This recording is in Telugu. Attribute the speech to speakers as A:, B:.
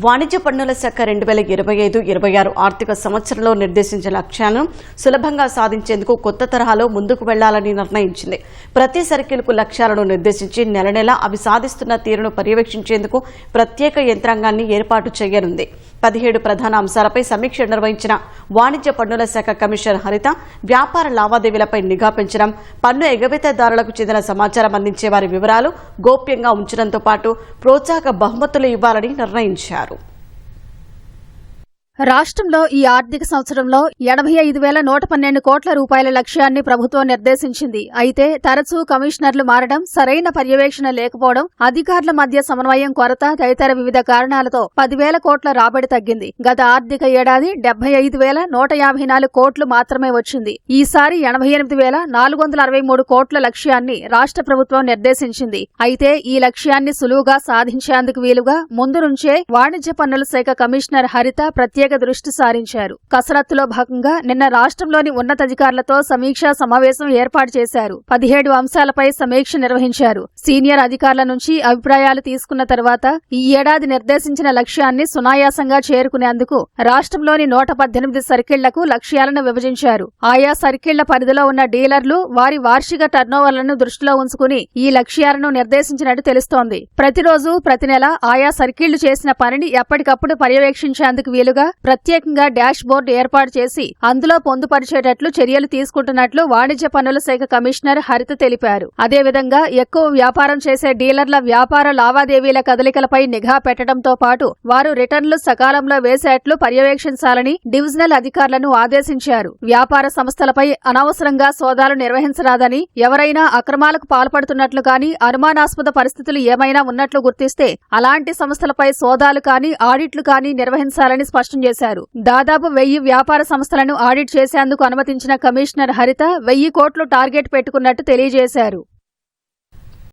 A: వాణిజ్య పన్నుల శాఖ 2025-26 ఆర్థిక సంవత్సరంలో నిర్దేశించిన లక్ష్యాలను సులభంగా సాధించేందుకు కొత్త తరహాలో ముందుకు వెళ్లాలని నిర్ణయించింది. ప్రతి సర్కిల్కు లక్ష్యాలను నిర్దేశించి నెల నెలా అవి సాధిస్తున్న తీరును పర్యవేక్షించేందుకు ప్రత్యేక యంత్రాంగాన్ని ఏర్పాటు చేయనుంది. 17 ప్రధాన అంశాలపై సమీక్ష నిర్వహించిన వాణిజ్య పన్నుల శాఖ కమిషనర్ హరిత వ్యాపార లావాదేవీలపై నిఘా పెంచడం, పన్ను ఎగవేతదారులకు చెందిన సమాచారం అందించే వారి వివరాలు గోప్యంగా ఉంచడంతో పాటు ప్రోత్సాహక బహుమతులు ఇవ్వాలని నిర్ణయించారు.
B: రాష్ట్రంలో ఈ ఆర్థిక సంవత్సరంలో 85,112 కోట్ల రూపాయల లక్ష్యాన్ని ప్రభుత్వం నిర్దేశించింది. అయితే తరచూ కమిషనర్లు మారడం, సరైన పర్యవేక్షణ లేకపోవడం, అధికారుల మధ్య సమన్వయం కొరత తదితర వివిధ కారణాలతో 10,000 కోట్ల రాబడి తగ్గింది. గత ఆర్థిక ఏడాది 75,154 కోట్లు మాత్రమే వచ్చింది. ఈసారి 88,463 కోట్ల లక్ష్యాన్ని రాష్ట్ర ప్రభుత్వం నిర్దేశించింది. అయితే ఈ లక్ష్యాన్ని సులువుగా సాధించేందుకు వీలుగా ముందు నుంచే వాణిజ్య పన్నుల శాఖ కమిషనర్ హరిత ప్రత్యేక దృష్టి సారించారు. కసరత్తులో భాగంగా నిన్న రాష్ట్రంలోని ఉన్నతాధికారులతో సమీక్షా సమావేశం ఏర్పాటు చేశారు. 17 అంశాలపై సమీక్ష నిర్వహించారు. సీనియర్ అధికారుల నుంచి అభిప్రాయాలు తీసుకున్న తర్వాత ఈ ఏడాది నిర్దేశించిన లక్ష్యాన్ని సునాయాసంగా చేరుకునేందుకు రాష్ట్రంలోని 118 సర్కిళ్లకు లక్ష్యాలను విభజించారు. ఆయా సర్కిళ్ల పరిధిలో ఉన్న డీలర్లు వారి వార్షిక టర్నోవర్లను దృష్టిలో ఉంచుకుని ఈ లక్ష్యాలను నిర్దేశించినట్టు తెలుస్తోంది. ప్రతిరోజు ప్రతి నెల ఆయా సర్కిళ్లు చేసిన పనిని ఎప్పటికప్పుడు పర్యవేక్షించేందుకు వీలుగా ప్రత్యేకంగా డాష్ బోర్డు ఏర్పాటు చేసి అందులో పొందుపరిచేటట్లు చర్యలు తీసుకుంటున్నట్లు వాణిజ్య పన్నుల శాఖ కమిషనర్ హరిత తెలిపారు. అదేవిధంగా ఎక్కువ వ్యాపారం చేసే డీలర్ల వ్యాపార లావాదేవీల కదలికలపై నిఘా పెట్టడంతో పాటు వారు రిటర్నులు సకాలంలో వేసేట్లు పర్యవేక్షించాలని డివిజనల్ అధికారులను ఆదేశించారు. వ్యాపార సంస్థలపై అనవసరంగా సోదాలు నిర్వహించరాదని, ఎవరైనా అక్రమాలకు పాల్పడుతున్నట్లు కానీ అనుమానాస్పద పరిస్థితులు ఏమైనా ఉన్నట్లు గుర్తిస్తే అలాంటి సంస్థలపై సోదాలు కానీ ఆడిట్లు కానీ నిర్వహించాలని స్పష్టం చేశారు. దాదాపు 1000 వ్యాపార సంస్థలను ఆడిట్ చేసేందుకు అనుమతించిన కమిషనర్ హరిత 1000 కోట్లు టార్గెట్ పెట్టుకున్నట్టు తెలియజేశారు.